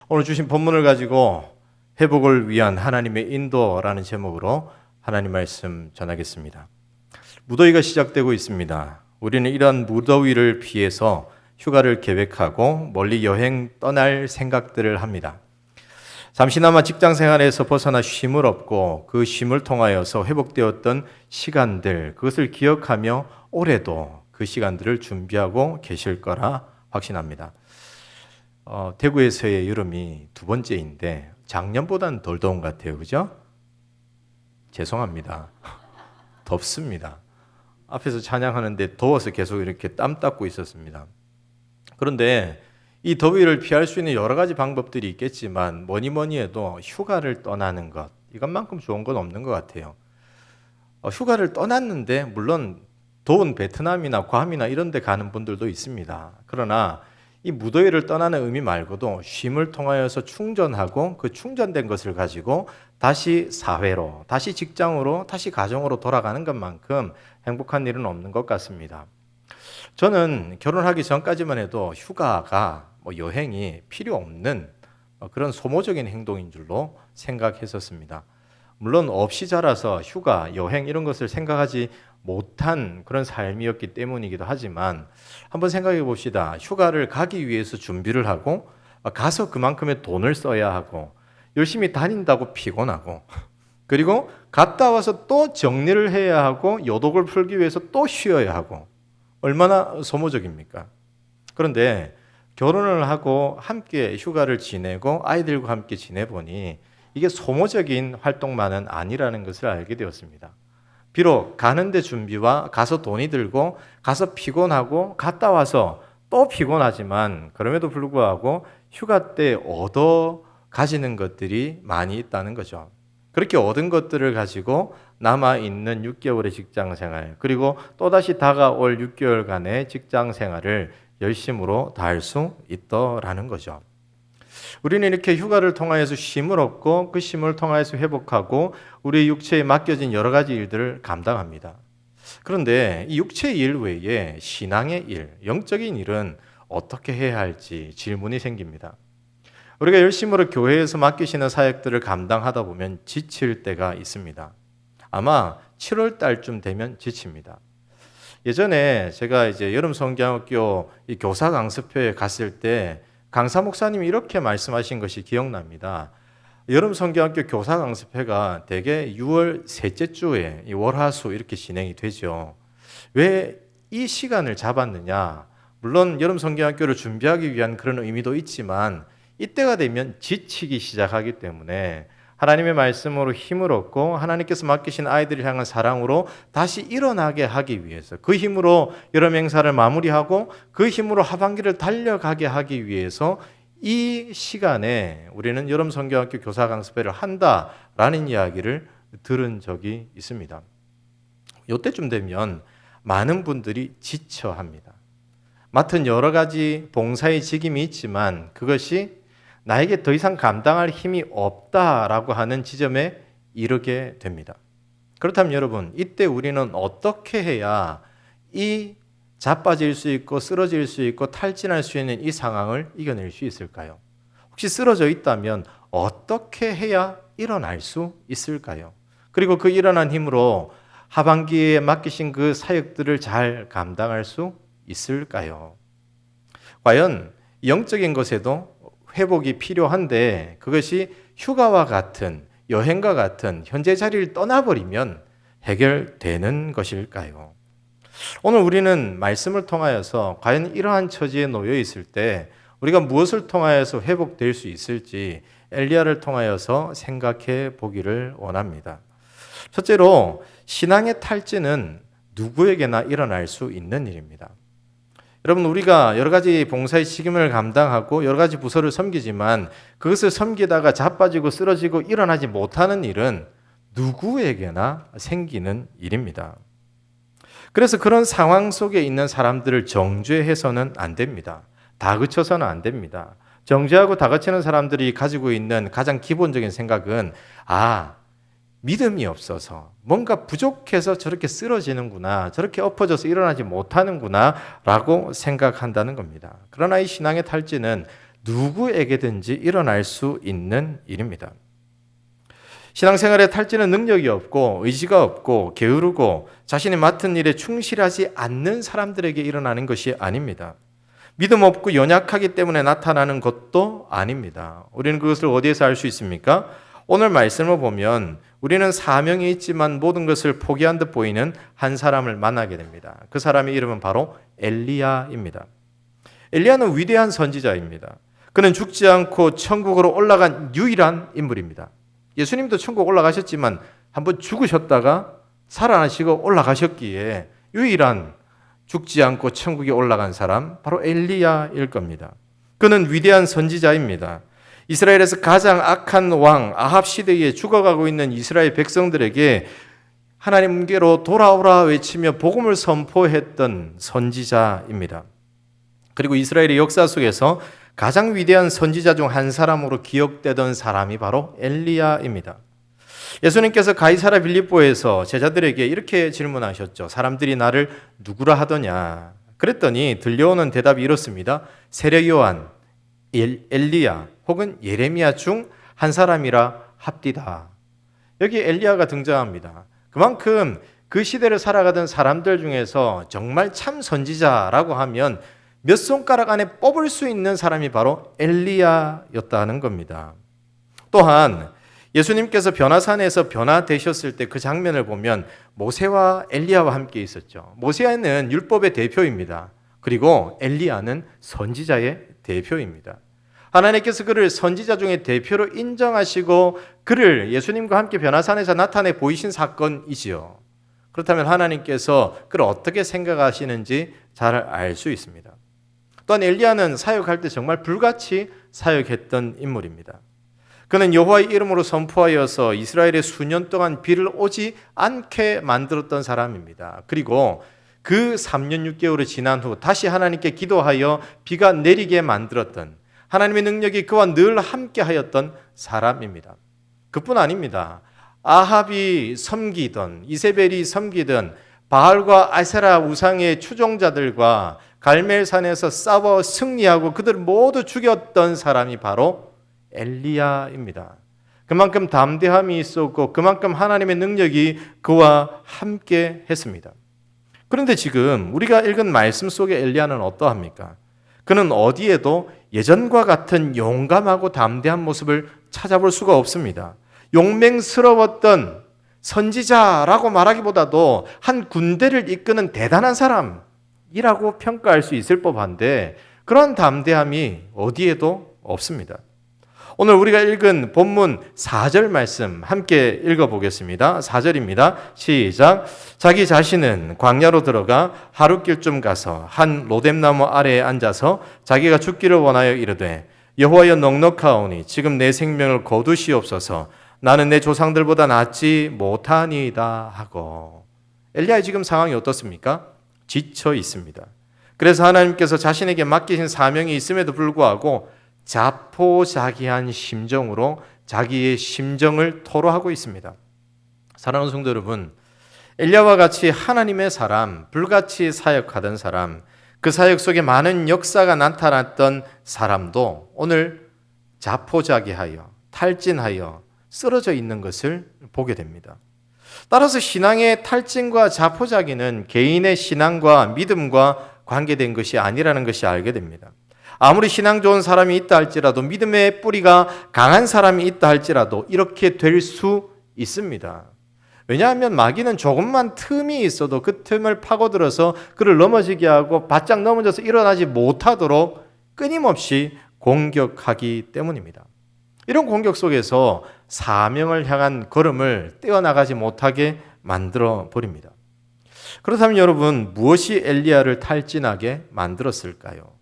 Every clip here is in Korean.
오늘 주신 본문을 가지고 회복을 위한 하나님의 인도라는 제목으로 하나님 말씀 전하겠습니다. 무더위가 시작되고 있습니다. 우리는 이러한 무더위를 피해서 휴가를 계획하고 멀리 여행 떠날 생각들을 합니다. 잠시나마 직장 생활에서 벗어나 쉼을 얻고 그 쉼을 통하여서 회복되었던 시간들, 그것을 기억하며 올해도 그 시간들을 준비하고 계실 거라 확신합니다. 대구에서의 여름이 두 번째인데 작년보다는 덜 더운 것 같아요. 그죠? 죄송합니다. 덥습니다. 앞에서 찬양하는데 더워서 계속 이렇게 땀 닦고 있었습니다. 그런데 이 더위를 피할 수 있는 여러 가지 방법들이 있겠지만 뭐니 해도 휴가를 떠나는 것, 이것만큼 좋은 건 없는 것 같아요. 휴가를 떠났는데 물론 더운 베트남이나 괌이나 이런 데 가는 분들도 있습니다. 그러나 이 무더위를 떠나는 의미 말고도 쉼을 통하여서 충전하고 그 충전된 것을 가지고 다시 사회로, 다시 직장으로, 다시 가정으로 돌아가는 것만큼 행복한 일은 없는 것 같습니다. 저는 결혼하기 전까지만 해도 휴가가 여행이 필요 없는 그런 소모적인 행동인 줄로 생각했었습니다. 물론 없이 자라서 휴가, 여행 이런 것을 생각하지 못한 그런 삶이었기 때문이기도 하지만 한번 생각해 봅시다. 휴가를 가기 위해서 준비를 하고 가서 그만큼의 돈을 써야 하고 열심히 다닌다고 피곤하고 그리고 갔다 와서 또 정리를 해야 하고 요독을 풀기 위해서 또 쉬어야 하고 얼마나 소모적입니까? 그런데 결혼을 하고 함께 휴가를 지내고 아이들과 함께 지내보니 이게 소모적인 활동만은 아니라는 것을 알게 되었습니다. 비록 가는데 준비와 가서 돈이 들고 가서 피곤하고 갔다 와서 또 피곤하지만 그럼에도 불구하고 휴가 때 얻어 가지는 것들이 많이 있다는 거죠. 그렇게 얻은 것들을 가지고 남아있는 6개월의 직장 생활 그리고 또다시 다가올 6개월간의 직장 생활을 열심으로 다할 수 있더라는 거죠. 우리는 이렇게 휴가를 통하여서 쉼을 얻고 그 쉼을 통하여서 회복하고 우리 육체에 맡겨진 여러 가지 일들을 감당합니다. 그런데 이 육체의 일 외에 신앙의 일, 영적인 일은 어떻게 해야 할지 질문이 생깁니다. 우리가 열심으로 교회에서 맡기시는 사역들을 감당하다 보면 지칠 때가 있습니다. 아마 7월 달쯤 되면 지칩니다. 예전에 제가 이제 여름 성경학교 이 교사 강습회에 갔을 때 강사 목사님이 이렇게 말씀하신 것이 기억납니다. 여름 성경학교 교사 강습회가 대개 6월 셋째 주에 월화수 이렇게 진행이 되죠. 왜 이 시간을 잡았느냐? 물론 여름 성경학교를 준비하기 위한 그런 의미도 있지만 이때가 되면 지치기 시작하기 때문에 하나님의 말씀으로 힘을 얻고 하나님께서 맡기신 아이들을 향한 사랑으로 다시 일어나게 하기 위해서 그 힘으로 여름 행사를 마무리하고 그 힘으로 하반기를 달려가게 하기 위해서 이 시간에 우리는 여름 성경학교 교사 강습회를 한다라는 이야기를 들은 적이 있습니다. 이때쯤 되면 많은 분들이 지쳐합니다. 맡은 여러 가지 봉사의 직임이 있지만 그것이 나에게 더 이상 감당할 힘이 없다라고 하는 지점에 이르게 됩니다. 그렇다면 여러분, 이때 우리는 어떻게 해야 이 자빠질 수 있고 쓰러질 수 있고 탈진할 수 있는 이 상황을 이겨낼 수 있을까요? 혹시 쓰러져 있다면 어떻게 해야 일어날 수 있을까요? 그리고 그 일어난 힘으로 하반기에 맡기신 그 사역들을 잘 감당할 수 있을까요? 과연 영적인 것에도 회복이 필요한데 그것이 휴가와 같은 여행과 같은 현재 자리를 떠나버리면 해결되는 것일까요? 오늘 우리는 말씀을 통하여서 과연 이러한 처지에 놓여 있을 때 우리가 무엇을 통하여서 회복될 수 있을지 엘리야를 통하여서 생각해 보기를 원합니다. 첫째로 신앙의 탈진은 누구에게나 일어날 수 있는 일입니다. 여러분, 우리가 여러 가지 봉사의 책임을 감당하고 여러 가지 부서를 섬기지만 그것을 섬기다가 자빠지고 쓰러지고 일어나지 못하는 일은 누구에게나 생기는 일입니다. 그래서 그런 상황 속에 있는 사람들을 정죄해서는 안 됩니다. 다그쳐서는 안 됩니다. 정죄하고 다그치는 사람들이 가지고 있는 가장 기본적인 생각은 믿음이 없어서 뭔가 부족해서 저렇게 쓰러지는구나, 저렇게 엎어져서 일어나지 못하는구나 라고 생각한다는 겁니다. 그러나 이 신앙의 탈진은 누구에게든지 일어날 수 있는 일입니다. 신앙생활에 탈진은 능력이 없고 의지가 없고 게으르고 자신이 맡은 일에 충실하지 않는 사람들에게 일어나는 것이 아닙니다. 믿음 없고 연약하기 때문에 나타나는 것도 아닙니다. 우리는 그것을 어디에서 알 수 있습니까? 오늘 말씀을 보면 우리는 사명이 있지만 모든 것을 포기한 듯 보이는 한 사람을 만나게 됩니다. 그 사람의 이름은 바로 엘리야입니다. 엘리야는 위대한 선지자입니다. 그는 죽지 않고 천국으로 올라간 유일한 인물입니다. 예수님도 천국 올라가셨지만 한번 죽으셨다가 살아나시고 올라가셨기에 유일한 죽지 않고 천국에 올라간 사람 바로 엘리야일 겁니다. 그는 위대한 선지자입니다. 이스라엘에서 가장 악한 왕 아합 시대에 죽어가고 있는 이스라엘 백성들에게 하나님께로 돌아오라 외치며 복음을 선포했던 선지자입니다. 그리고 이스라엘의 역사 속에서 가장 위대한 선지자 중 한 사람으로 기억되던 사람이 바로 엘리야입니다. 예수님께서 가이사랴 빌립보에서 제자들에게 이렇게 질문하셨죠. 사람들이 나를 누구라 하더냐? 그랬더니 들려오는 대답이 이렇습니다. 세례 요한, 엘리야 혹은 예레미야 중 한 사람이라 합디다. 여기 엘리야가 등장합니다. 그만큼 그 시대를 살아가던 사람들 중에서 정말 참 선지자라고 하면 몇 손가락 안에 뽑을 수 있는 사람이 바로 엘리야였다는 겁니다. 또한 예수님께서 변화산에서 변화되셨을 때 그 장면을 보면 모세와 엘리야와 함께 있었죠. 모세는 율법의 대표입니다. 그리고 엘리야는 선지자의 대표입니다. 하나님께서 그를 선지자 중에 대표로 인정하시고 그를 예수님과 함께 변화산에서 나타내 보이신 사건이지요. 그렇다면 하나님께서 그를 어떻게 생각하시는지 잘 알 수 있습니다. 또한 엘리야는 사역할 때 정말 불같이 사역했던 인물입니다. 그는 여호와의 이름으로 선포하여서 이스라엘에 수년 동안 비를 오지 않게 만들었던 사람입니다. 그리고 그 3년 6개월이 지난 후 다시 하나님께 기도하여 비가 내리게 만들었던 하나님의 능력이 그와 늘 함께 하였던 사람입니다. 그뿐 아닙니다. 아합이 섬기던 이세벨이 섬기던 바알과 아세라 우상의 추종자들과 갈멜산에서 싸워 승리하고 그들을 모두 죽였던 사람이 바로 엘리야입니다. 그만큼 담대함이 있었고 그만큼 하나님의 능력이 그와 함께 했습니다. 그런데 지금 우리가 읽은 말씀 속의 엘리야는 어떠합니까? 그는 어디에도 예전과 같은 용감하고 담대한 모습을 찾아볼 수가 없습니다. 용맹스러웠던 선지자라고 말하기보다도 한 군대를 이끄는 대단한 사람이라고 평가할 수 있을 법한데 그런 담대함이 어디에도 없습니다. 오늘 우리가 읽은 본문 4절 말씀 함께 읽어보겠습니다. 4절입니다. 시작. 자기 자신은 광야로 들어가 하룻길쯤 가서 한 로뎀나무 아래에 앉아서 자기가 죽기를 원하여 이르되 여호와여 넉넉하오니 지금 내 생명을 거두시옵소서 나는 내 조상들보다 낫지 못하니이다 하고. 엘리야의 지금 상황이 어떻습니까? 지쳐 있습니다. 그래서 하나님께서 자신에게 맡기신 사명이 있음에도 불구하고 자포자기한 심정으로 자기의 심정을 토로하고 있습니다. 사랑하는 성도 여러분, 엘리야와 같이 하나님의 사람, 불같이 사역하던 사람, 그 사역 속에 많은 역사가 나타났던 사람도 오늘 자포자기하여 탈진하여 쓰러져 있는 것을 보게 됩니다. 따라서 신앙의 탈진과 자포자기는 개인의 신앙과 믿음과 관계된 것이 아니라는 것이 알게 됩니다. 아무리 신앙 좋은 사람이 있다 할지라도 믿음의 뿌리가 강한 사람이 있다 할지라도 이렇게 될 수 있습니다. 왜냐하면 마귀는 조금만 틈이 있어도 그 틈을 파고들어서 그를 넘어지게 하고 바짝 넘어져서 일어나지 못하도록 끊임없이 공격하기 때문입니다. 이런 공격 속에서 사명을 향한 걸음을 떼어나가지 못하게 만들어 버립니다. 그렇다면 여러분, 무엇이 엘리야를 탈진하게 만들었을까요?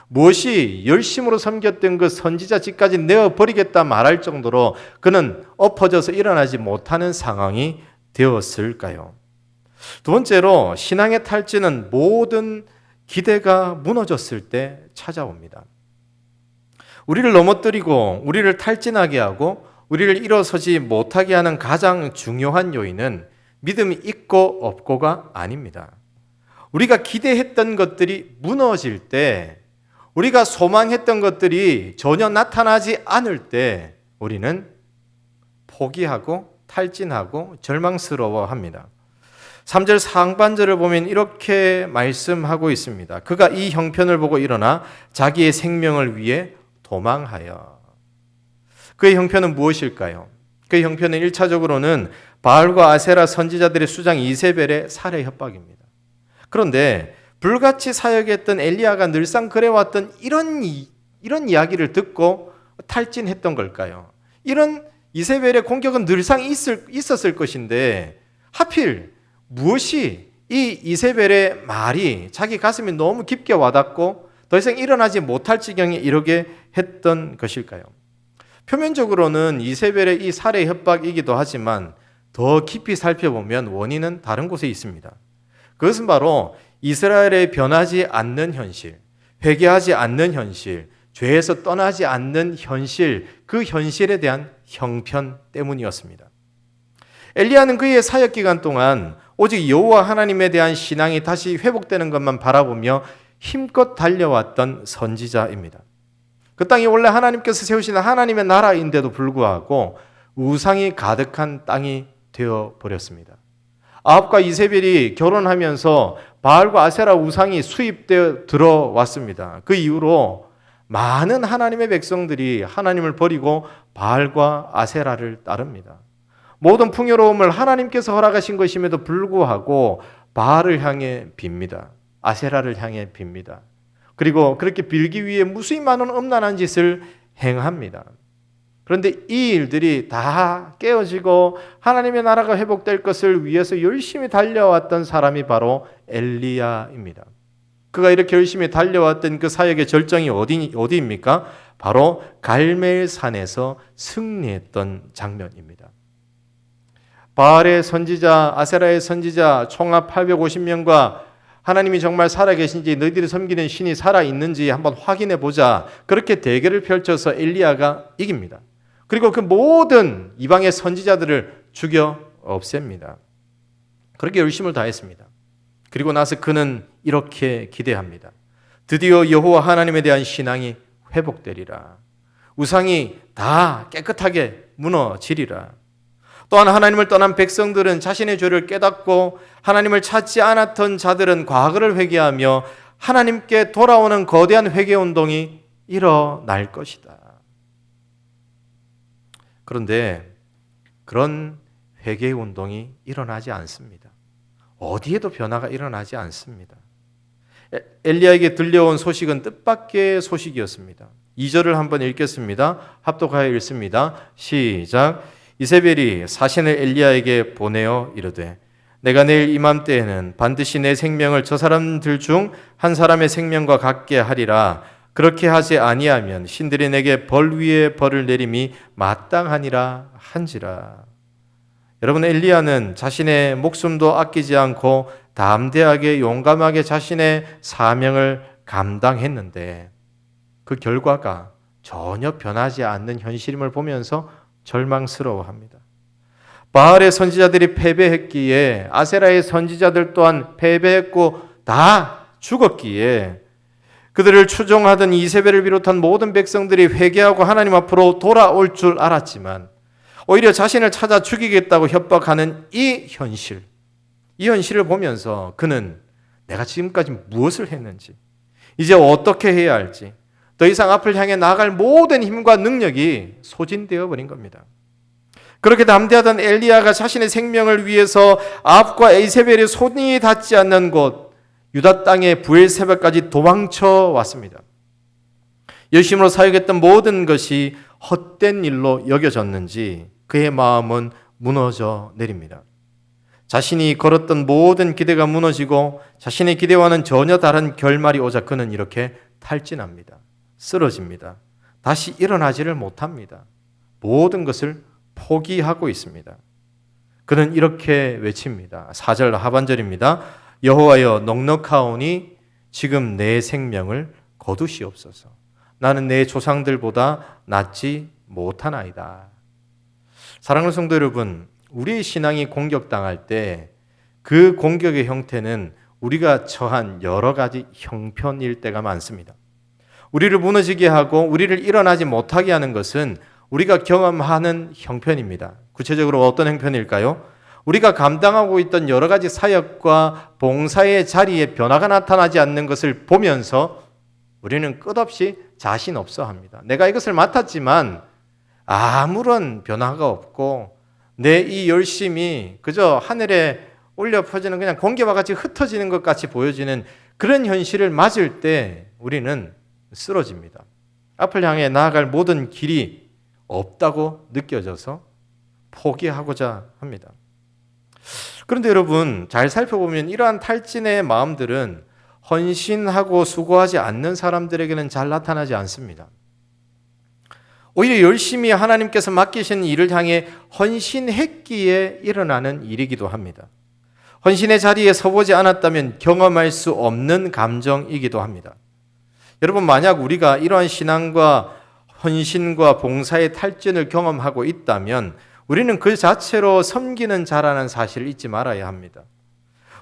무엇이 열심으로 섬겼던 그 선지자직까지 내어버리겠다 말할 정도로 그는 엎어져서 일어나지 못하는 상황이 되었을까요? 두 번째로 신앙의 탈진은 모든 기대가 무너졌을 때 찾아옵니다. 우리를 넘어뜨리고 우리를 탈진하게 하고 우리를 일어서지 못하게 하는 가장 중요한 요인은 믿음이 있고 없고가 아닙니다. 우리가 기대했던 것들이 무너질 때 우리가 소망했던 것들이 전혀 나타나지 않을 때 우리는 포기하고 탈진하고 절망스러워합니다. 3절 상반절을 보면 이렇게 말씀하고 있습니다. 그가 이 형편을 보고 일어나 자기의 생명을 위해 도망하여. 그의 형편은 무엇일까요? 그의 형편은 1차적으로는 바알과 아세라 선지자들의 수장 이세벨의 살해 협박입니다. 그런데 불같이 사역했던 엘리야가 늘상 그래왔던 이런 이야기를 듣고 탈진했던 걸까요? 이런 이세벨의 공격은 늘상 있었을 것인데 하필 무엇이 이 이세벨의 말이 자기 가슴에 너무 깊게 와닿고 더 이상 일어나지 못할 지경에 이르게 했던 것일까요? 표면적으로는 이세벨의 이 살해 협박이기도 하지만 더 깊이 살펴보면 원인은 다른 곳에 있습니다. 그것은 바로 이스라엘의 변하지 않는 현실, 회개하지 않는 현실, 죄에서 떠나지 않는 현실, 그 현실에 대한 형편 때문이었습니다. 엘리야는 그의 사역 기간 동안 오직 여호와 하나님에 대한 신앙이 다시 회복되는 것만 바라보며 힘껏 달려왔던 선지자입니다. 그 땅이 원래 하나님께서 세우신 하나님의 나라인데도 불구하고 우상이 가득한 땅이 되어버렸습니다. 아합과 이세벨이 결혼하면서 바알과 아세라 우상이 수입되어 들어왔습니다. 그 이후로 많은 하나님의 백성들이 하나님을 버리고 바알과 아세라를 따릅니다. 모든 풍요로움을 하나님께서 허락하신 것임에도 불구하고 바알을 향해 빕니다. 아세라를 향해 빕니다. 그리고 그렇게 빌기 위해 무수히 많은 음란한 짓을 행합니다. 그런데 이 일들이 다 깨어지고 하나님의 나라가 회복될 것을 위해서 열심히 달려왔던 사람이 바로 엘리야입니다. 그가 이렇게 열심히 달려왔던 그 사역의 절정이 어디입니까? 바로 갈멜산에서 승리했던 장면입니다. 바알의 선지자, 아세라의 선지자 총합 850명과 하나님이 정말 살아계신지 너희들이 섬기는 신이 살아있는지 한번 확인해 보자. 그렇게 대결을 펼쳐서 엘리야가 이깁니다. 그리고 그 모든 이방의 선지자들을 죽여 없앱니다. 그렇게 열심을 다했습니다. 그리고 나서 그는 이렇게 기대합니다. 드디어 여호와 하나님에 대한 신앙이 회복되리라. 우상이 다 깨끗하게 무너지리라. 또한 하나님을 떠난 백성들은 자신의 죄를 깨닫고 하나님을 찾지 않았던 자들은 과거를 회개하며 하나님께 돌아오는 거대한 회개운동이 일어날 것이다. 그런데 그런 회개운동이 일어나지 않습니다. 어디에도 변화가 일어나지 않습니다. 엘리야에게 들려온 소식은 뜻밖의 소식이었습니다. 2절을 한번 읽겠습니다. 합독하여 읽습니다. 시작. 이세벨이 사신을 엘리야에게 보내어 이르되 내가 내일 이맘때에는 반드시 내 생명을 저 사람들 중 한 사람의 생명과 같게 하리라. 그렇게 하지 아니하면 신들이 내게 벌 위에 벌을 내림이 마땅하니라 한지라. 여러분, 엘리야는 자신의 목숨도 아끼지 않고 담대하게 용감하게 자신의 사명을 감당했는데 그 결과가 전혀 변하지 않는 현실임을 보면서 절망스러워합니다. 바알의 선지자들이 패배했기에 아세라의 선지자들 또한 패배했고 다 죽었기에 그들을 추종하던 이세벨을 비롯한 모든 백성들이 회개하고 하나님 앞으로 돌아올 줄 알았지만 오히려 자신을 찾아 죽이겠다고 협박하는 이 현실을 보면서 그는 내가 지금까지 무엇을 했는지, 이제 어떻게 해야 할지, 더 이상 앞을 향해 나아갈 모든 힘과 능력이 소진되어 버린 겁니다. 그렇게 담대하던 엘리야가 자신의 생명을 위해서 아합과 이세벨의 손이 닿지 않는 곳 유다 땅의 브엘세바까지 도망쳐 왔습니다. 열심으로 사역했던 모든 것이 헛된 일로 여겨졌는지 그의 마음은 무너져 내립니다. 자신이 걸었던 모든 기대가 무너지고 자신의 기대와는 전혀 다른 결말이 오자 그는 이렇게 탈진합니다. 쓰러집니다. 다시 일어나지를 못합니다. 모든 것을 포기하고 있습니다. 그는 이렇게 외칩니다. 4절 하반절입니다. 여호와여 넉넉하오니 지금 내 생명을 거두시옵소서. 나는 내 조상들보다 낫지 못하나이다. 사랑하는 성도 여러분, 우리의 신앙이 공격당할 때 그 공격의 형태는 우리가 처한 여러 가지 형편일 때가 많습니다. 우리를 무너지게 하고 우리를 일어나지 못하게 하는 것은 우리가 경험하는 형편입니다. 구체적으로 어떤 형편일까요? 우리가 감당하고 있던 여러 가지 사역과 봉사의 자리에 변화가 나타나지 않는 것을 보면서 우리는 끝없이 자신 없어 합니다. 내가 이것을 맡았지만 아무런 변화가 없고 내 이 열심이 그저 하늘에 올려 퍼지는 그냥 공기와 같이 흩어지는 것 같이 보여지는 그런 현실을 맞을 때 우리는 쓰러집니다. 앞을 향해 나아갈 모든 길이 없다고 느껴져서 포기하고자 합니다. 그런데 여러분, 잘 살펴보면 이러한 탈진의 마음들은 헌신하고 수고하지 않는 사람들에게는 잘 나타나지 않습니다. 오히려 열심히 하나님께서 맡기신 일을 향해 헌신했기에 일어나는 일이기도 합니다. 헌신의 자리에 서보지 않았다면 경험할 수 없는 감정이기도 합니다. 여러분, 만약 우리가 이러한 신앙과 헌신과 봉사의 탈진을 경험하고 있다면 우리는 그 자체로 섬기는 자라는 사실을 잊지 말아야 합니다.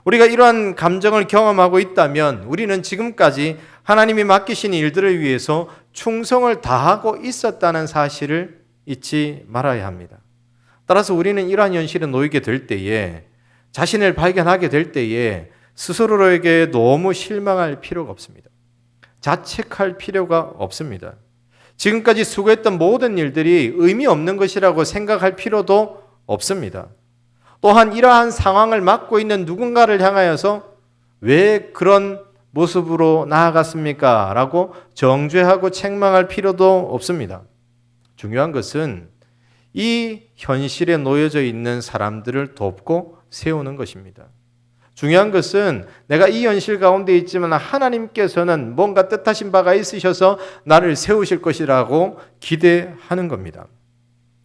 우리가 이러한 감정을 경험하고 있다면 우리는 지금까지 하나님이 맡기신 일들을 위해서 충성을 다하고 있었다는 사실을 잊지 말아야 합니다. 따라서 우리는 이러한 현실에 놓이게 될 때에, 자신을 발견하게 될 때에 스스로에게 너무 실망할 필요가 없습니다. 자책할 필요가 없습니다. 지금까지 수고했던 모든 일들이 의미 없는 것이라고 생각할 필요도 없습니다. 또한 이러한 상황을 맡고 있는 누군가를 향하여서 왜 그런 모습으로 나아갔습니까? 라고 정죄하고 책망할 필요도 없습니다. 중요한 것은 이 현실에 놓여져 있는 사람들을 돕고 세우는 것입니다. 중요한 것은 내가 이 현실 가운데 있지만 하나님께서는 뭔가 뜻하신 바가 있으셔서 나를 세우실 것이라고 기대하는 겁니다.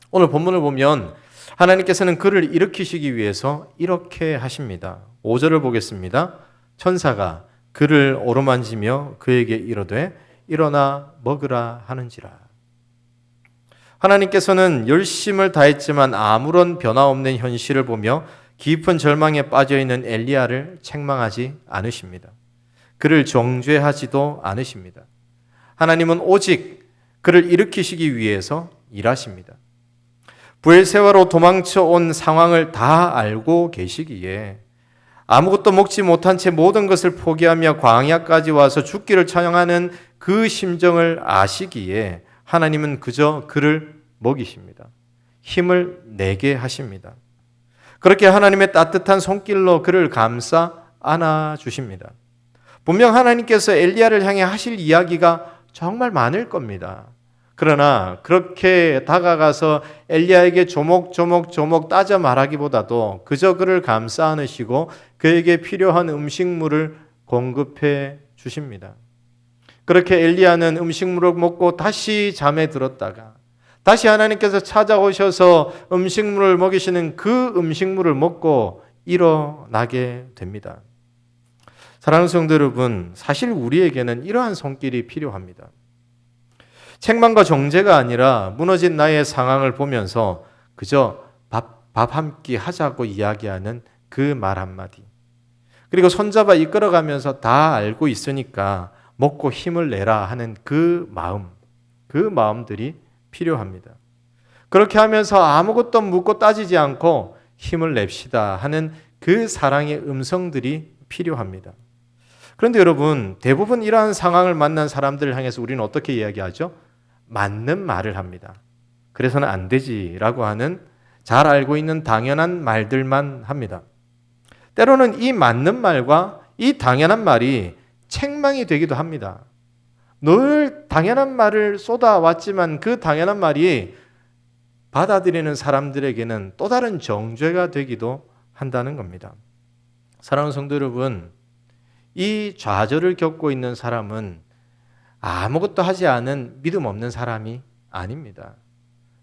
오늘 본문을 보면 하나님께서는 그를 일으키시기 위해서 이렇게 하십니다. 5절을 보겠습니다. 천사가 그를 어루만지며 그에게 이르되 일어나 먹으라 하는지라. 하나님께서는 열심을 다했지만 아무런 변화 없는 현실을 보며 깊은 절망에 빠져있는 엘리야를 책망하지 않으십니다. 그를 정죄하지도 않으십니다. 하나님은 오직 그를 일으키시기 위해서 일하십니다. 부엘세바로 도망쳐 온 상황을 다 알고 계시기에 아무것도 먹지 못한 채 모든 것을 포기하며 광야까지 와서 죽기를 찬양하는 그 심정을 아시기에 하나님은 그저 그를 먹이십니다. 힘을 내게 하십니다. 그렇게 하나님의 따뜻한 손길로 그를 감싸 안아주십니다. 분명 하나님께서 엘리야를 향해 하실 이야기가 정말 많을 겁니다. 그러나 그렇게 다가가서 엘리야에게 조목조목 따져 말하기보다도 그저 그를 감싸 안으시고 그에게 필요한 음식물을 공급해 주십니다. 그렇게 엘리야는 음식물을 먹고 다시 잠에 들었다가 다시 하나님께서 찾아오셔서 음식물을 먹이시는 그 음식물을 먹고 일어나게 됩니다. 사랑하는 성도 여러분, 사실 우리에게는 이러한 손길이 필요합니다. 책망과 정죄가 아니라 무너진 나의 상황을 보면서 그저 밥 한 끼 하자고 이야기하는 그 말 한마디, 그리고 손잡아 이끌어가면서 다 알고 있으니까 먹고 힘을 내라 하는 그 마음들이 필요합니다. 그렇게 하면서 아무것도 묻고 따지지 않고 힘을 냅시다 하는 그 사랑의 음성들이 필요합니다. 그런데 여러분, 대부분 이러한 상황을 만난 사람들을 향해서 우리는 어떻게 이야기하죠? 맞는 말을 합니다. 그래서는 안 되지라고 하는 잘 알고 있는 당연한 말들만 합니다. 때로는 이 맞는 말과 이 당연한 말이 책망이 되기도 합니다. 늘 당연한 말을 쏟아왔지만 그 당연한 말이 받아들이는 사람들에게는 또 다른 정죄가 되기도 한다는 겁니다. 사랑하는 성도 여러분, 이 좌절을 겪고 있는 사람은 아무것도 하지 않은 믿음 없는 사람이 아닙니다.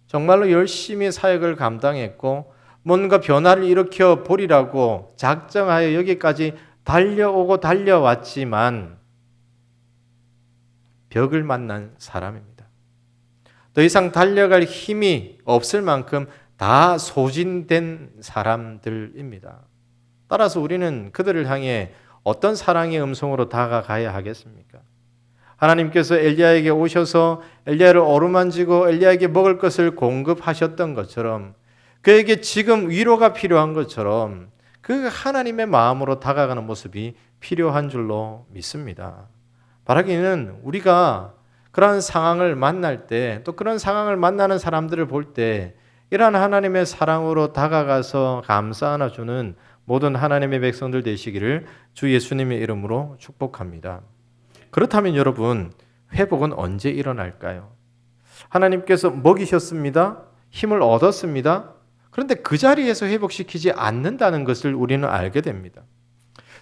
정말로 열심히 사역을 감당했고 뭔가 변화를 일으켜 보리라고 작정하여 여기까지 달려오고 달려왔지만 벽을 만난 사람입니다. 더 이상 달려갈 힘이 없을 만큼 다 소진된 사람들입니다. 따라서 우리는 그들을 향해 어떤 사랑의 음성으로 다가가야 하겠습니까? 하나님께서 엘리야에게 오셔서 엘리야를 어루만지고 엘리야에게 먹을 것을 공급하셨던 것처럼, 그에게 지금 위로가 필요한 것처럼 그 하나님의 마음으로 다가가는 모습이 필요한 줄로 믿습니다. 바라기는 우리가 그러한 상황을 만날 때, 또 그런 상황을 만나는 사람들을 볼 때 이러한 하나님의 사랑으로 다가가서 감싸 안아주는 모든 하나님의 백성들 되시기를 주 예수님의 이름으로 축복합니다. 그렇다면 여러분, 회복은 언제 일어날까요? 하나님께서 먹이셨습니다. 힘을 얻었습니다. 그런데 그 자리에서 회복시키지 않는다는 것을 우리는 알게 됩니다.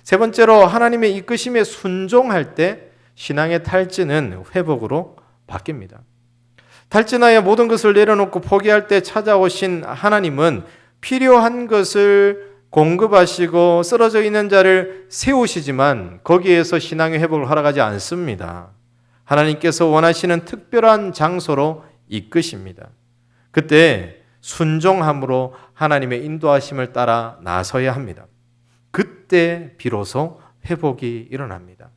세 번째로, 하나님의 이끄심에 순종할 때 신앙의 탈진은 회복으로 바뀝니다. 탈진하여 모든 것을 내려놓고 포기할 때 찾아오신 하나님은 필요한 것을 공급하시고 쓰러져 있는 자를 세우시지만 거기에서 신앙의 회복을 허락하지 않습니다. 하나님께서 원하시는 특별한 장소로 이끄십니다. 그때 순종함으로 하나님의 인도하심을 따라 나서야 합니다. 그때 비로소 회복이 일어납니다.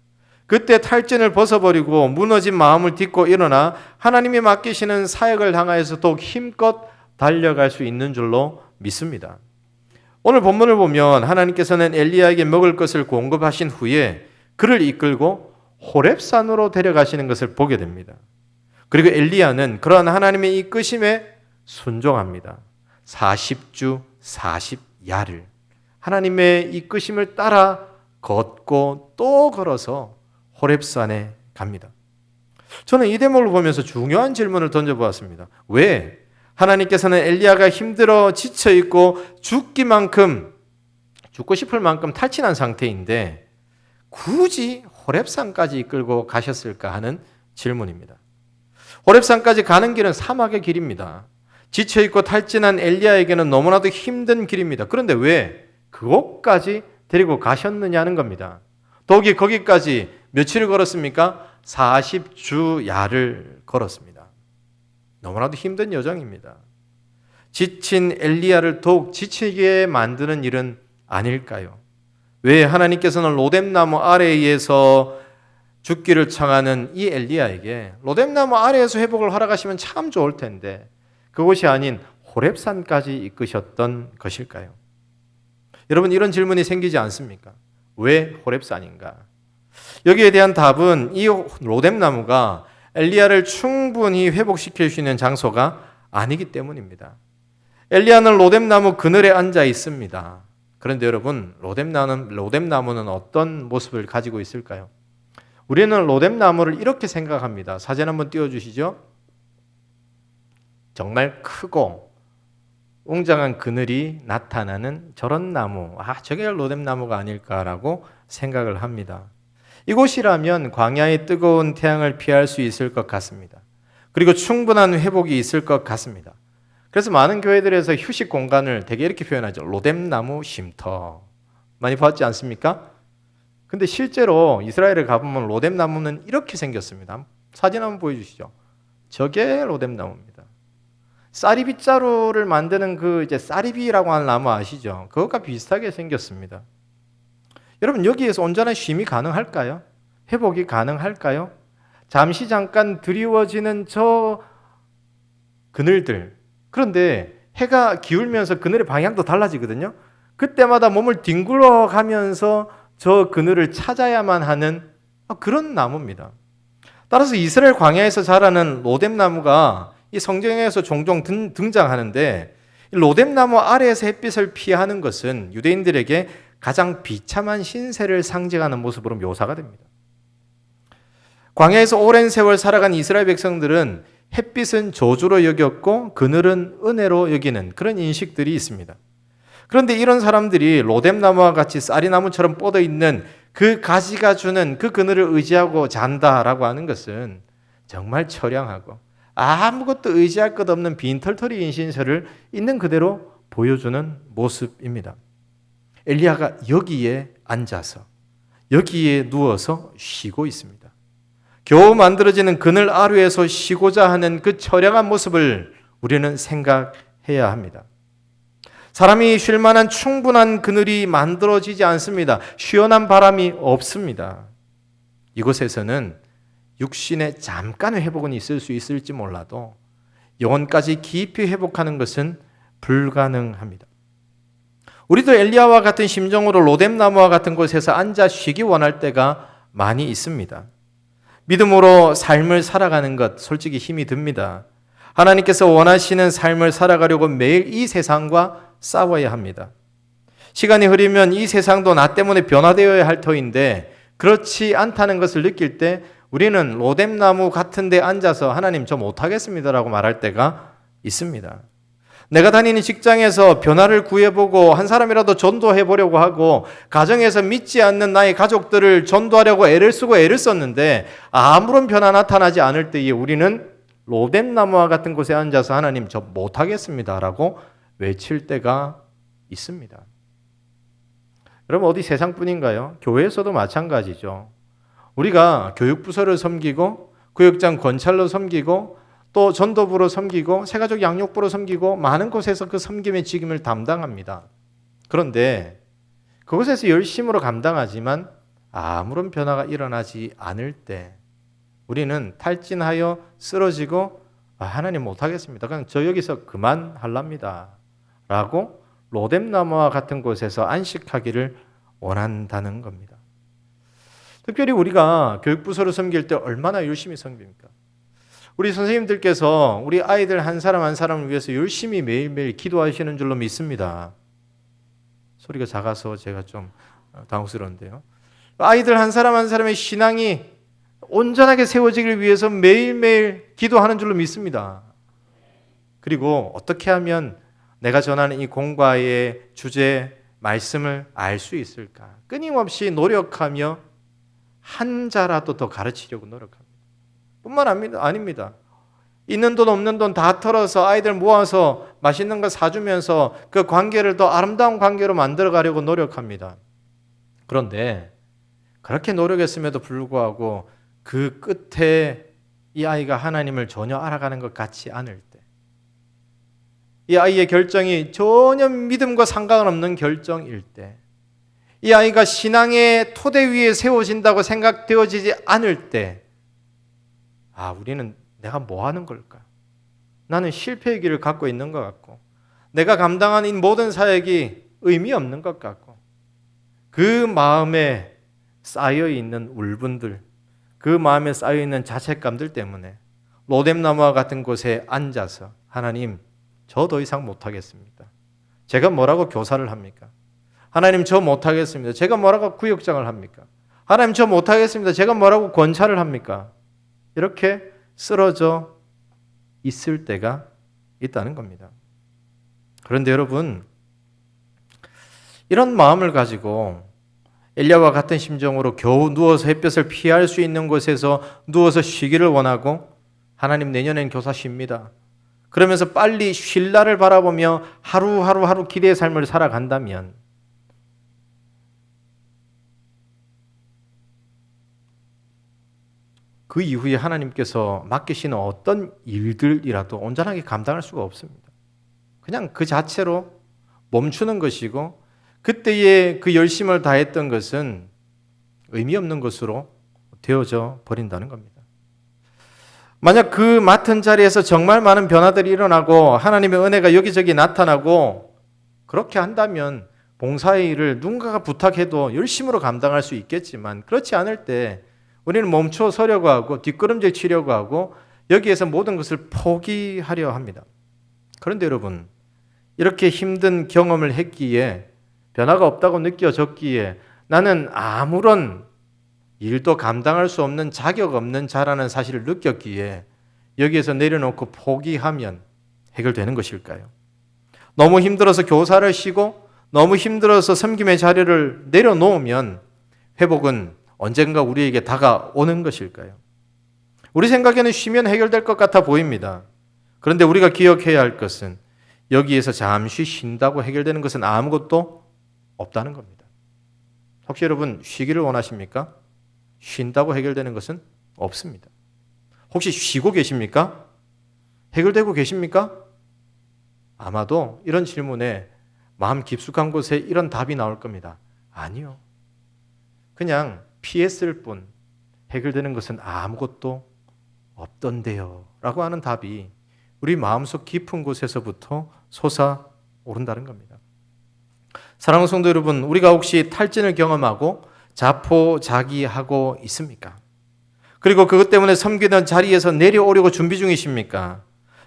그때 탈진을 벗어버리고 무너진 마음을 딛고 일어나 하나님이 맡기시는 사역을 향하여서 더욱 힘껏 달려갈 수 있는 줄로 믿습니다. 오늘 본문을 보면 하나님께서는 엘리야에게 먹을 것을 공급하신 후에 그를 이끌고 호렙산으로 데려가시는 것을 보게 됩니다. 그리고 엘리야는 그러한 하나님의 이끄심에 순종합니다. 40주 40야를 하나님의 이끄심을 따라 걷고 또 걸어서 호렙산에 갑니다. 저는 이 대목을 보면서 중요한 질문을 던져보았습니다. 왜 하나님께서는 엘리야가 힘들어 지쳐있고 죽고 싶을 만큼 탈진한 상태인데 굳이 호렙산까지 이끌고 가셨을까 하는 질문입니다. 호렙산까지 가는 길은 사막의 길입니다. 지쳐있고 탈진한 엘리야에게는 너무나도 힘든 길입니다. 그런데 왜 그곳까지 데리고 가셨느냐는 겁니다. 더욱이 거기까지 며칠을 걸었습니까? 40주야를 걸었습니다. 너무나도 힘든 여정입니다. 지친 엘리야를 더욱 지치게 만드는 일은 아닐까요? 왜 하나님께서는 로뎀나무 아래에서 죽기를 청하는 이 엘리야에게 로뎀나무 아래에서 회복을 허락하시면 참 좋을 텐데 그곳이 아닌 호렙산까지 이끄셨던 것일까요? 여러분, 이런 질문이 생기지 않습니까? 왜 호렙산인가? 여기에 대한 답은 이 로뎀나무가 엘리야를 충분히 회복시킬 수 있는 장소가 아니기 때문입니다. 엘리야는 로뎀나무 그늘에 앉아 있습니다. 그런데 여러분, 로뎀나무는 어떤 모습을 가지고 있을까요? 우리는 로뎀나무를 이렇게 생각합니다. 사진 한번 띄워주시죠. 정말 크고 웅장한 그늘이 나타나는 저런 나무, 저게 로뎀나무가 아닐까라고 생각을 합니다. 이곳이라면 광야의 뜨거운 태양을 피할 수 있을 것 같습니다. 그리고 충분한 회복이 있을 것 같습니다. 그래서 많은 교회들에서 휴식 공간을 되게 이렇게 표현하죠. 로뎀나무 쉼터. 많이 봤지 않습니까? 근데 실제로 이스라엘에 가보면 로뎀나무는 이렇게 생겼습니다. 사진 한번 보여주시죠. 저게 로뎀나무입니다. 쌀이빗자루를 만드는 이제 쌀이비라고 하는 나무 아시죠? 그것과 비슷하게 생겼습니다. 여러분, 여기에서 온전한 쉼이 가능할까요? 회복이 가능할까요? 잠깐 드리워지는 저 그늘들. 그런데 해가 기울면서 그늘의 방향도 달라지거든요. 그때마다 몸을 뒹굴어 가면서 저 그늘을 찾아야만 하는 그런 나무입니다. 따라서 이스라엘 광야에서 자라는 로뎀나무가 이 성경에서 종종 등장하는데 로뎀나무 아래에서 햇빛을 피하는 것은 유대인들에게 가장 비참한 신세를 상징하는 모습으로 묘사가 됩니다. 광야에서 오랜 세월 살아간 이스라엘 백성들은 햇빛은 저주로 여겼고 그늘은 은혜로 여기는 그런 인식들이 있습니다. 그런데 이런 사람들이 로뎀나무와 같이 쌀이나무처럼 뻗어 있는 그 가지가 주는 그 그늘을 의지하고 잔다라고 하는 것은 정말 처량하고 아무것도 의지할 것 없는 빈털터리인 신세를 있는 그대로 보여주는 모습입니다. 엘리야가 여기에 앉아서 여기에 누워서 쉬고 있습니다. 겨우 만들어지는 그늘 아래에서 쉬고자 하는 그 처량한 모습을 우리는 생각해야 합니다. 사람이 쉴 만한 충분한 그늘이 만들어지지 않습니다. 시원한 바람이 없습니다. 이곳에서는 육신의 잠깐의 회복은 있을 수 있을지 몰라도 영혼까지 깊이 회복하는 것은 불가능합니다. 우리도 엘리야와 같은 심정으로 로뎀나무와 같은 곳에서 앉아 쉬기 원할 때가 많이 있습니다. 믿음으로 삶을 살아가는 것 솔직히 힘이 듭니다. 하나님께서 원하시는 삶을 살아가려고 매일 이 세상과 싸워야 합니다. 시간이 흐르면 이 세상도 나 때문에 변화되어야 할 터인데 그렇지 않다는 것을 느낄 때 우리는 로뎀나무 같은 데 앉아서 하나님 저 못하겠습니다라고 말할 때가 있습니다. 내가 다니는 직장에서 변화를 구해보고 한 사람이라도 전도해보려고 하고 가정에서 믿지 않는 나의 가족들을 전도하려고 애를 쓰고 애를 썼는데 아무런 변화 나타나지 않을 때에 우리는 로뎀나무와 같은 곳에 앉아서 하나님 저 못하겠습니다라고 외칠 때가 있습니다. 여러분 어디 세상뿐인가요? 교회에서도 마찬가지죠. 우리가 교육부서를 섬기고 구역장 권찰로 섬기고 또 전도부로 섬기고 새가족 양육부로 섬기고 많은 곳에서 그 섬김의 직임을 담당합니다. 그런데 그곳에서 열심으로 감당하지만 아무런 변화가 일어나지 않을 때 우리는 탈진하여 쓰러지고 하나님 못하겠습니다. 그냥 저 여기서 그만할랍니다. 라고 로뎀나무와 같은 곳에서 안식하기를 원한다는 겁니다. 특별히 우리가 교육부서를 섬길 때 얼마나 열심히 섬깁니까? 우리 선생님들께서 우리 아이들 한 사람 한 사람을 위해서 열심히 매일매일 기도하시는 줄로 믿습니다. 소리가 작아서 제가 좀 당혹스러운데요. 아이들 한 사람 한 사람의 신앙이 온전하게 세워지길 위해서 매일매일 기도하는 줄로 믿습니다. 그리고 어떻게 하면 내가 전하는 이 공과의 주제, 말씀을 알 수 있을까? 끊임없이 노력하며 한 자라도 더 가르치려고 노력합니다. 뿐만 아닙니다. 있는 돈 없는 돈 다 털어서 아이들 모아서 맛있는 거 사주면서 그 관계를 더 아름다운 관계로 만들어 가려고 노력합니다. 그런데 그렇게 노력했음에도 불구하고 그 끝에 이 아이가 하나님을 전혀 알아가는 것 같지 않을 때, 이 아이의 결정이 전혀 믿음과 상관없는 결정일 때, 이 아이가 신앙의 토대 위에 세워진다고 생각되어지지 않을 때, 우리는 내가 뭐 하는 걸까? 나는 실패의 길을 갖고 있는 것 같고 내가 감당한 이 모든 사역이 의미 없는 것 같고 그 마음에 쌓여있는 울분들, 그 마음에 쌓여있는 자책감들 때문에 로뎀나무와 같은 곳에 앉아서 하나님 저 더 이상 못하겠습니다. 제가 뭐라고 교사를 합니까? 하나님 저 못하겠습니다. 제가 뭐라고 구역장을 합니까? 하나님 저 못하겠습니다. 제가 뭐라고 권찰을 합니까? 이렇게 쓰러져 있을 때가 있다는 겁니다. 그런데 여러분, 이런 마음을 가지고 엘리야와 같은 심정으로 겨우 누워서 햇볕을 피할 수 있는 곳에서 누워서 쉬기를 원하고 하나님 내년엔 교사 쉽니다. 그러면서 빨리 쉴 날을 바라보며 하루하루 기대의 삶을 살아간다면 그 이후에 하나님께서 맡기시는 어떤 일들이라도 온전하게 감당할 수가 없습니다. 그냥 그 자체로 멈추는 것이고 그때의 그 열심을 다했던 것은 의미 없는 것으로 되어져 버린다는 겁니다. 만약 그 맡은 자리에서 정말 많은 변화들이 일어나고 하나님의 은혜가 여기저기 나타나고 그렇게 한다면 봉사의 일을 누군가가 부탁해도 열심으로 감당할 수 있겠지만 그렇지 않을 때 우리는 멈춰 서려고 하고 뒷걸음질 치려고 하고 여기에서 모든 것을 포기하려 합니다. 그런데 여러분, 이렇게 힘든 경험을 했기에 변화가 없다고 느껴졌기에 나는 아무런 일도 감당할 수 없는 자격 없는 자라는 사실을 느꼈기에 여기에서 내려놓고 포기하면 해결되는 것일까요? 너무 힘들어서 교사를 쉬고 너무 힘들어서 섬김의 자리를 내려놓으면 회복은 언젠가 우리에게 다가오는 것일까요? 우리 생각에는 쉬면 해결될 것 같아 보입니다. 그런데 우리가 기억해야 할 것은 여기에서 잠시 쉰다고 해결되는 것은 아무것도 없다는 겁니다. 혹시 여러분 쉬기를 원하십니까? 쉰다고 해결되는 것은 없습니다. 혹시 쉬고 계십니까? 해결되고 계십니까? 아마도 이런 질문에 마음 깊숙한 곳에 이런 답이 나올 겁니다. 아니요. 그냥 피했을 뿐 해결되는 것은 아무것도 없던데요 라고 하는 답이 우리 마음속 깊은 곳에서부터 솟아오른다는 겁니다. 사랑하는 성도 여러분, 우리가 혹시 탈진을 경험하고 자포자기하고 있습니까? 그리고 그것 때문에 섬기던 자리에서 내려오려고 준비 중이십니까?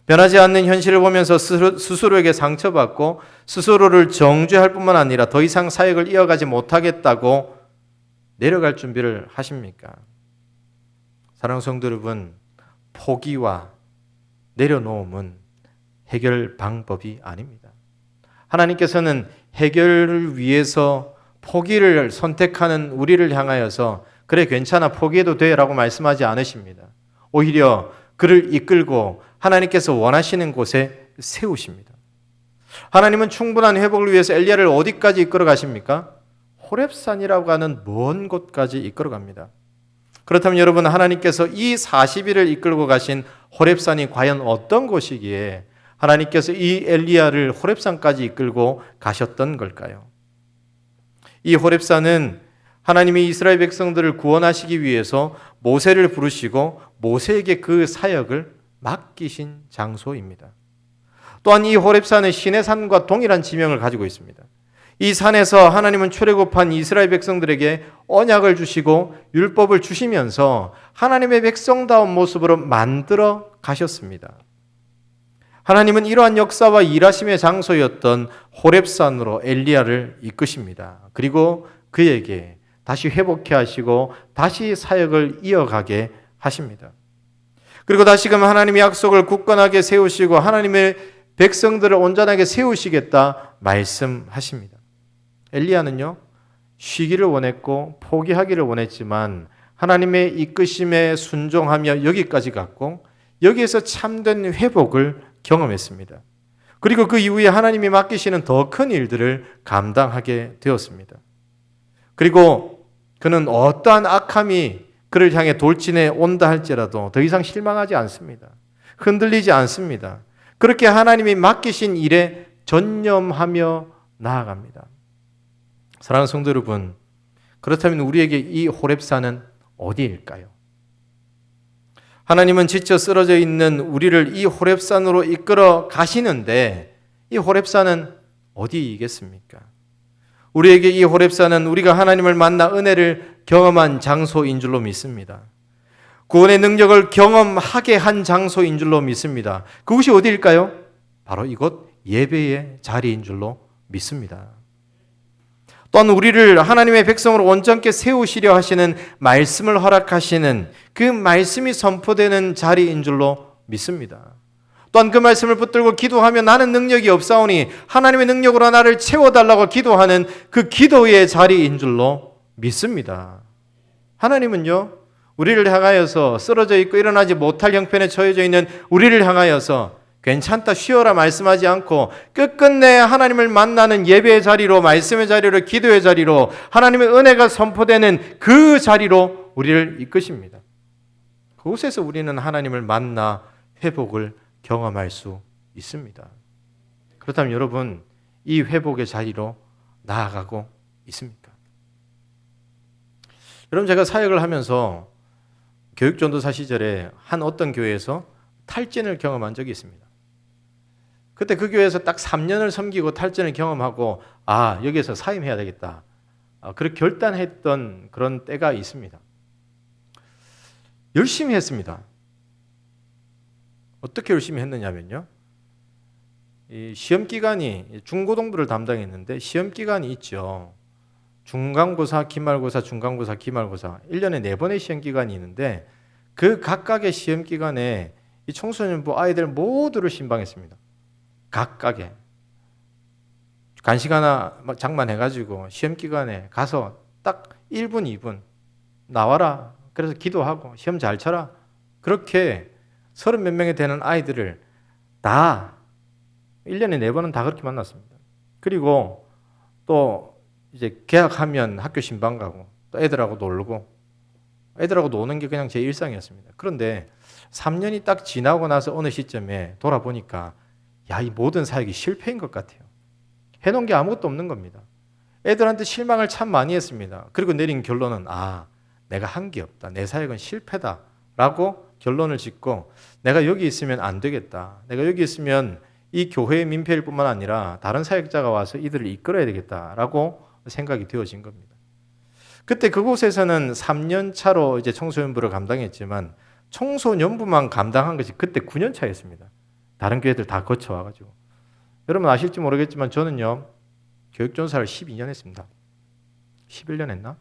변하지 않는 현실을 보면서 스스로에게 상처받고 스스로를 정죄할 뿐만 아니라 더 이상 사역을 이어가지 못하겠다고 내려갈 준비를 하십니까? 사랑하는 성도 여러분, 포기와 내려놓음은 해결 방법이 아닙니다. 하나님께서는 해결을 위해서 포기를 선택하는 우리를 향하여서 그래 괜찮아 포기해도 돼 라고 말씀하지 않으십니다. 오히려 그를 이끌고 하나님께서 원하시는 곳에 세우십니다. 하나님은 충분한 회복을 위해서 엘리야를 어디까지 이끌어 가십니까? 호렙산이라고 하는 먼 곳까지 이끌어 갑니다. 그렇다면 여러분, 하나님께서 이 40일을 이끌고 가신 호렙산이 과연 어떤 곳이기에 하나님께서 이 엘리야를 호렙산까지 이끌고 가셨던 걸까요? 이 호렙산은 하나님이 이스라엘 백성들을 구원하시기 위해서 모세를 부르시고 모세에게 그 사역을 맡기신 장소입니다. 또한 이 호렙산은 신의 산과 동일한 지명을 가지고 있습니다. 이 산에서 하나님은 출애굽한 이스라엘 백성들에게 언약을 주시고 율법을 주시면서 하나님의 백성다운 모습으로 만들어 가셨습니다. 하나님은 이러한 역사와 일하심의 장소였던 호렙산으로 엘리야를 이끄십니다. 그리고 그에게 다시 회복해 하시고 다시 사역을 이어가게 하십니다. 그리고 다시금 하나님의 약속을 굳건하게 세우시고 하나님의 백성들을 온전하게 세우시겠다 말씀하십니다. 엘리야는요, 쉬기를 원했고 포기하기를 원했지만 하나님의 이끄심에 순종하며 여기까지 갔고 여기에서 참된 회복을 경험했습니다. 그리고 그 이후에 하나님이 맡기시는 더 큰 일들을 감당하게 되었습니다. 그리고 그는 어떠한 악함이 그를 향해 돌진해 온다 할지라도 더 이상 실망하지 않습니다. 흔들리지 않습니다. 그렇게 하나님이 맡기신 일에 전념하며 나아갑니다. 사랑하는 성도 여러분, 그렇다면 우리에게 이 호렙산은 어디일까요? 하나님은 지쳐 쓰러져 있는 우리를 이 호렙산으로 이끌어 가시는데 이 호렙산은 어디이겠습니까? 우리에게 이 호렙산은 우리가 하나님을 만나 은혜를 경험한 장소인 줄로 믿습니다. 구원의 능력을 경험하게 한 장소인 줄로 믿습니다. 그곳이 어디일까요? 바로 이곳 예배의 자리인 줄로 믿습니다. 또한 우리를 하나님의 백성으로 온전케 세우시려 하시는 말씀을 허락하시는 그 말씀이 선포되는 자리인 줄로 믿습니다. 또한 그 말씀을 붙들고 기도하며 나는 능력이 없사오니 하나님의 능력으로 나를 채워달라고 기도하는 그 기도의 자리인 줄로 믿습니다. 하나님은요, 우리를 향하여서 쓰러져 있고 일어나지 못할 형편에 처해져 있는 우리를 향하여서 괜찮다 쉬어라 말씀하지 않고 끝끝내 하나님을 만나는 예배의 자리로, 말씀의 자리로, 기도의 자리로, 하나님의 은혜가 선포되는 그 자리로 우리를 이끄십니다. 그곳에서 우리는 하나님을 만나 회복을 경험할 수 있습니다. 그렇다면 여러분, 이 회복의 자리로 나아가고 있습니까? 여러분, 제가 사역을 하면서 교육전도사 시절에 한 어떤 교회에서 탈진을 경험한 적이 있습니다. 그때 그 교회에서 딱 3년을 섬기고 탈진을 경험하고 여기에서 사임해야 되겠다, 그렇게 결단했던 그런 때가 있습니다. 열심히 했습니다. 어떻게 열심히 했느냐면요, 이 시험 기간이 중고등부를 담당했는데 시험 기간이 있죠. 중간고사, 기말고사, 중간고사, 기말고사 1년에 4번의 시험 기간이 있는데 그 각각의 시험 기간에 이 청소년부 아이들 모두를 신방했습니다. 각각의 간식 하나 장만해가지고 시험 기간에 가서 딱 1분, 2분 나와라. 그래서 기도하고 시험 잘 쳐라. 그렇게 30몇 명이 되는 아이들을 다 1년에 4번은 다 그렇게 만났습니다. 그리고 또 이제 개학하면 학교 신방 가고 또 애들하고 놀고, 애들하고 노는 게 그냥 제 일상이었습니다. 그런데 3년이 딱 지나고 나서 어느 시점에 돌아보니까 이 모든 사역이 실패인 것 같아요. 해놓은 게 아무것도 없는 겁니다. 애들한테 실망을 참 많이 했습니다. 그리고 내린 결론은 내가 한 게 없다. 내 사역은 실패다. 라고 결론을 짓고 내가 여기 있으면 안 되겠다. 내가 여기 있으면 이 교회의 민폐일 뿐만 아니라 다른 사역자가 와서 이들을 이끌어야 되겠다라고 생각이 되어진 겁니다. 그때 그곳에서는 3년 차로 이제 청소년부를 감당했지만 청소년부만 감당한 것이 그때 9년 차였습니다. 다른 교회들 다 거쳐와가지고. 여러분 아실지 모르겠지만 저는요, 교육전사를 12년 했습니다. 11년 했나?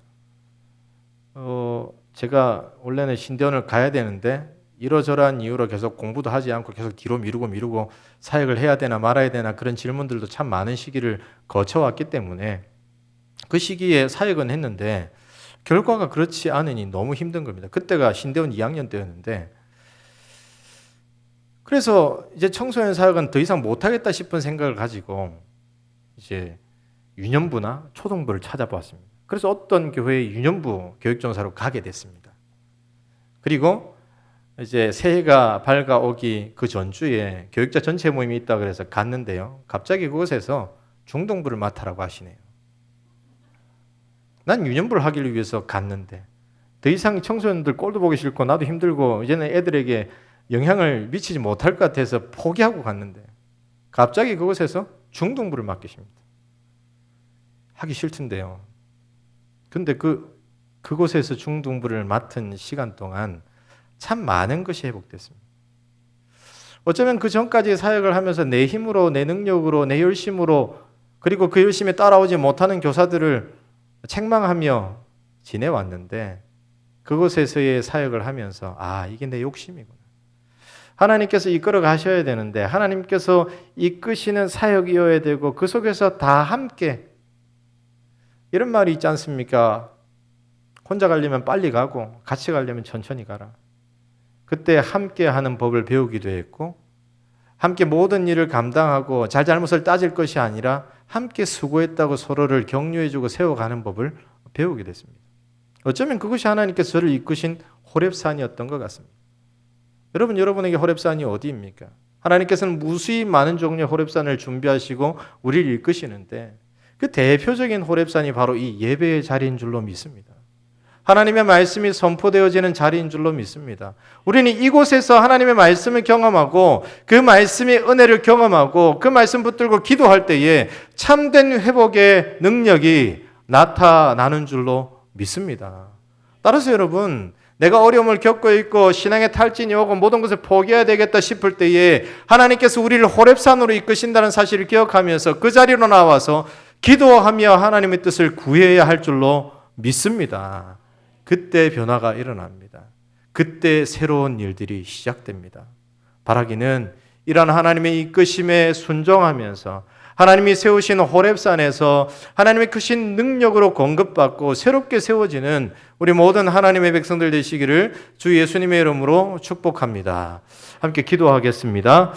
제가 원래는 신대원을 가야 되는데 이러저러한 이유로 계속 공부도 하지 않고 계속 뒤로 미루고 사역을 해야 되나 말아야 되나 그런 질문들도 참 많은 시기를 거쳐왔기 때문에 그 시기에 사역은 했는데 결과가 그렇지 않으니 너무 힘든 겁니다. 그때가 신대원 2학년 때였는데 그래서 이제 청소년 사역은 더 이상 못하겠다 싶은 생각을 가지고 이제 유년부나 초등부를 찾아보았습니다. 그래서 어떤 교회의 유년부 교육전사로 가게 됐습니다. 그리고 이제 새해가 밝아오기 그 전주에 교육자 전체 모임이 있다 그래서 갔는데요. 갑자기 그곳에서 중등부를 맡아라고 하시네요. 난 유년부를 하기 위해서 갔는데 더 이상 청소년들 꼴도 보기 싫고 나도 힘들고 이제는 애들에게 영향을 미치지 못할 것 같아서 포기하고 갔는데 갑자기 그곳에서 중등부를 맡기십니다. 하기 싫던데요. 근데 그곳에서 중등부를 맡은 시간 동안 참 많은 것이 회복됐습니다. 어쩌면 그 전까지 사역을 하면서 내 힘으로, 내 능력으로, 내 열심으로 그리고 그 열심에 따라오지 못하는 교사들을 책망하며 지내왔는데 그곳에서의 사역을 하면서 이게 내 욕심이구나. 하나님께서 이끌어 가셔야 되는데 하나님께서 이끄시는 사역이어야 되고 그 속에서 다 함께 이런 말이 있지 않습니까? 혼자 가려면 빨리 가고 같이 가려면 천천히 가라. 그때 함께 하는 법을 배우기도 했고 함께 모든 일을 감당하고 잘잘못을 따질 것이 아니라 함께 수고했다고 서로를 격려해주고 세워가는 법을 배우게 됐습니다. 어쩌면 그것이 하나님께서 저를 이끄신 호렙산이었던 것 같습니다. 여러분에게 호렙산이 어디입니까? 하나님께서는 무수히 많은 종류의 호렙산을 준비하시고 우리를 이끄시는데 그 대표적인 호렙산이 바로 이 예배의 자리인 줄로 믿습니다. 하나님의 말씀이 선포되어지는 자리인 줄로 믿습니다. 우리는 이곳에서 하나님의 말씀을 경험하고 그 말씀의 은혜를 경험하고 그 말씀 붙들고 기도할 때에 참된 회복의 능력이 나타나는 줄로 믿습니다. 따라서 여러분, 내가 어려움을 겪고 있고 신앙의 탈진이 오고 모든 것을 포기해야 되겠다 싶을 때에 하나님께서 우리를 호렙산으로 이끄신다는 사실을 기억하면서 그 자리로 나와서 기도하며 하나님의 뜻을 구해야 할 줄로 믿습니다. 그때 변화가 일어납니다. 그때 새로운 일들이 시작됩니다. 바라기는 이러한 하나님의 이끄심에 순종하면서 하나님이 세우신 호렙산에서 하나님의 크신 능력으로 공급받고 새롭게 세워지는 우리 모든 하나님의 백성들 되시기를 주 예수님의 이름으로 축복합니다. 함께 기도하겠습니다.